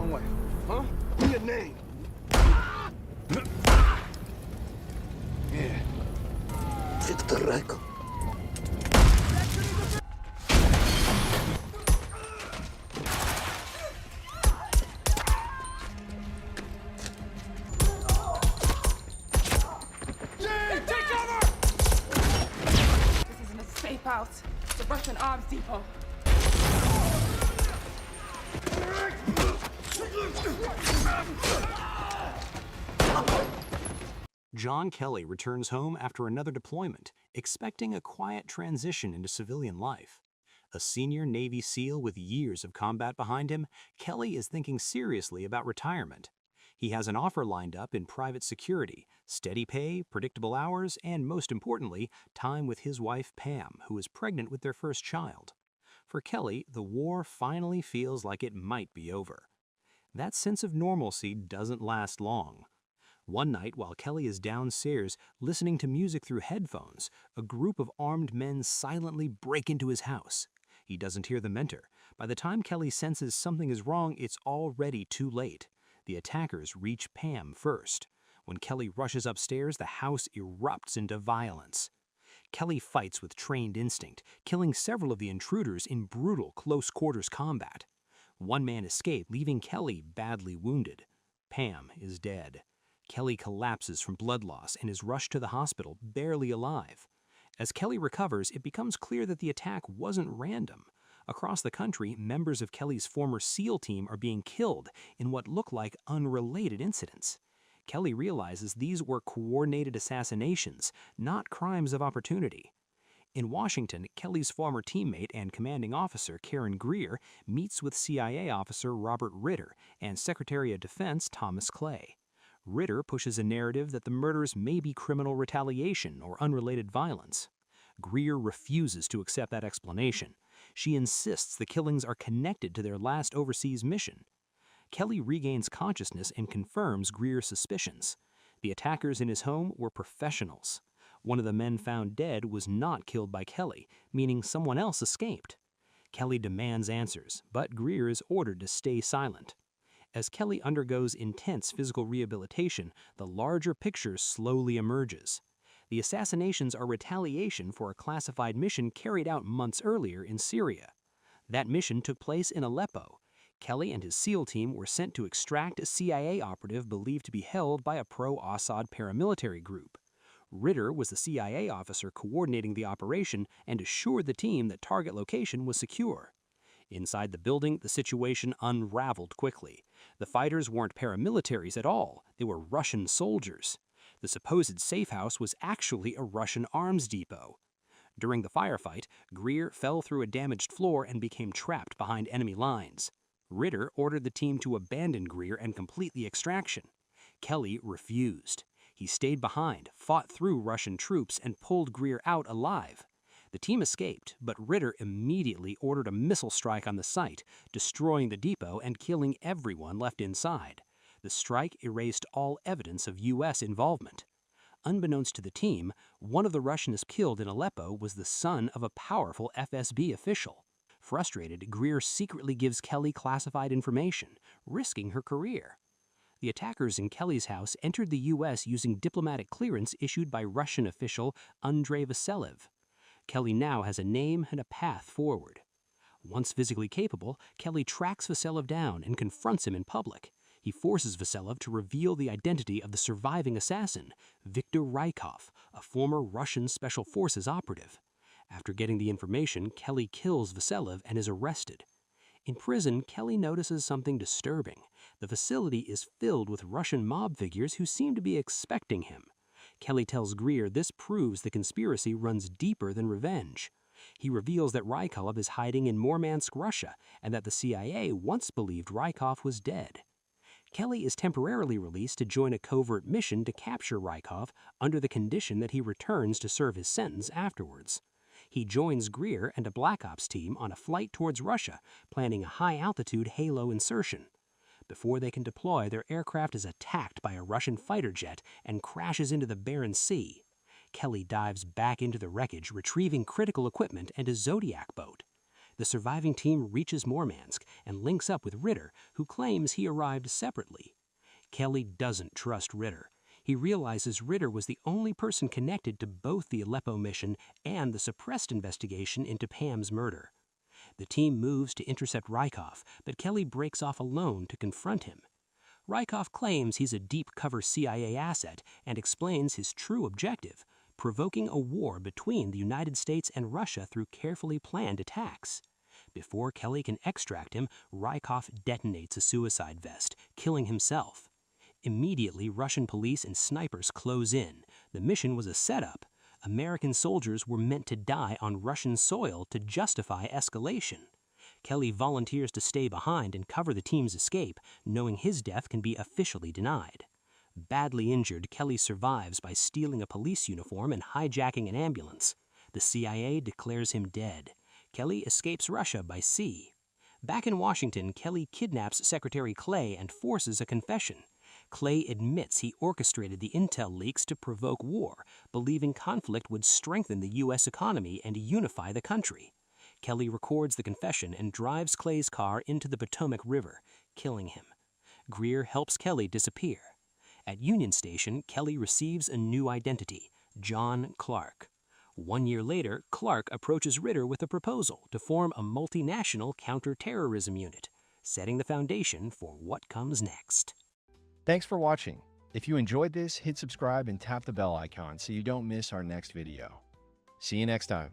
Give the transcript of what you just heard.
One way. Huh? Give me a name. Yeah. Victor Rykov. This isn't a safe house. It's a Russian arms depot. John Kelly returns home after another deployment, expecting a quiet transition into civilian life. A senior Navy SEAL with years of combat behind him, Kelly is thinking seriously about retirement. He has an offer lined up in private security, steady pay, predictable hours, and most importantly, time with his wife Pam, who is pregnant with their first child. For Kelly, the war finally feels like it might be over. That sense of normalcy doesn't last long. One night, while Kelly is downstairs listening to music through headphones, a group of armed men silently break into his house. He doesn't hear the mentor. By the time Kelly senses something is wrong, it's already too late. The attackers reach Pam first. When Kelly rushes upstairs, the house erupts into violence. Kelly fights with trained instinct, killing several of the intruders in brutal close-quarters combat. One man escaped, leaving Kelly badly wounded. Pam is dead. Kelly collapses from blood loss and is rushed to the hospital, barely alive. As Kelly recovers, it becomes clear that the attack wasn't random. Across the country, members of Kelly's former SEAL team are being killed in what look like unrelated incidents. Kelly realizes these were coordinated assassinations, not crimes of opportunity. In Washington, Kelly's former teammate and commanding officer, Karen Greer, meets with CIA officer Robert Ritter and Secretary of Defense Thomas Clay. Ritter pushes a narrative that the murders may be criminal retaliation or unrelated violence. Greer refuses to accept that explanation. She insists the killings are connected to their last overseas mission. Kelly regains consciousness and confirms Greer's suspicions. The attackers in his home were professionals. One of the men found dead was not killed by Kelly, meaning someone else escaped. Kelly demands answers, but Greer is ordered to stay silent. As Kelly undergoes intense physical rehabilitation, the larger picture slowly emerges. The assassinations are retaliation for a classified mission carried out months earlier in Syria. That mission took place in Aleppo. Kelly and his SEAL team were sent to extract a CIA operative believed to be held by a pro-Assad paramilitary group. Ritter was the CIA officer coordinating the operation and assured the team that target location was secure. Inside the building, the situation unraveled quickly. The fighters weren't paramilitaries at all, they were Russian soldiers. The supposed safe house was actually a Russian arms depot. During the firefight, Greer fell through a damaged floor and became trapped behind enemy lines. Ritter ordered the team to abandon Greer and complete the extraction. Kelly refused. He stayed behind, fought through Russian troops, and pulled Greer out alive. The team escaped, but Ritter immediately ordered a missile strike on the site, destroying the depot and killing everyone left inside. The strike erased all evidence of U.S. involvement. Unbeknownst to the team, one of the Russians killed in Aleppo was the son of a powerful FSB official. Frustrated, Greer secretly gives Kelly classified information, risking her career. The attackers in Kelly's house entered the U.S. using diplomatic clearance issued by Russian official Andrei Vassiliev. Kelly now has a name and a path forward. Once physically capable, Kelly tracks Vassiliev down and confronts him in public. He forces Vassiliev to reveal the identity of the surviving assassin, Viktor Rykov, a former Russian Special Forces operative. After getting the information, Kelly kills Vassiliev and is arrested. In prison, Kelly notices something disturbing. The facility is filled with Russian mob figures who seem to be expecting him. Kelly tells Greer this proves the conspiracy runs deeper than revenge. He reveals that Rykov is hiding in Murmansk, Russia, and that the CIA once believed Rykov was dead. Kelly is temporarily released to join a covert mission to capture Rykov under the condition that he returns to serve his sentence afterwards. He joins Greer and a Black Ops team on a flight towards Russia, planning a high-altitude Halo insertion. Before they can deploy, their aircraft is attacked by a Russian fighter jet and crashes into the Barents Sea. Kelly dives back into the wreckage, retrieving critical equipment and a Zodiac boat. the surviving team reaches Murmansk and links up with Ritter, who claims he arrived separately. Kelly doesn't trust Ritter. He realizes Ritter was the only person connected to both the Aleppo mission and the suppressed investigation into Pam's murder. The team moves to intercept Rykov, but Kelly breaks off alone to confront him. Rykov claims he's a deep-cover CIA asset and explains his true objective, provoking a war between the United States and Russia through carefully planned attacks. Before Kelly can extract him, Rykov detonates a suicide vest, killing himself. Immediately, Russian police and snipers close in. The mission was a setup. American soldiers were meant to die on Russian soil to justify escalation. Kelly volunteers to stay behind and cover the team's escape, knowing his death can be officially denied. Badly injured, Kelly survives by stealing a police uniform and hijacking an ambulance. The CIA declares him dead. Kelly escapes Russia by sea. Back in Washington, Kelly kidnaps Secretary Clay and forces a confession. Clay admits he orchestrated the intel leaks to provoke war, believing conflict would strengthen the U.S. economy and unify the country. Kelly records the confession and drives Clay's car into the Potomac River, killing him. Greer helps Kelly disappear. At Union Station, Kelly receives a new identity, John Clark. 1 year later, Clark approaches Ritter with a proposal to form a multinational counter-terrorism unit, setting the foundation for what comes next. Thanks for watching. If you enjoyed this, hit subscribe and tap the bell icon so you don't miss our next video. See you next time.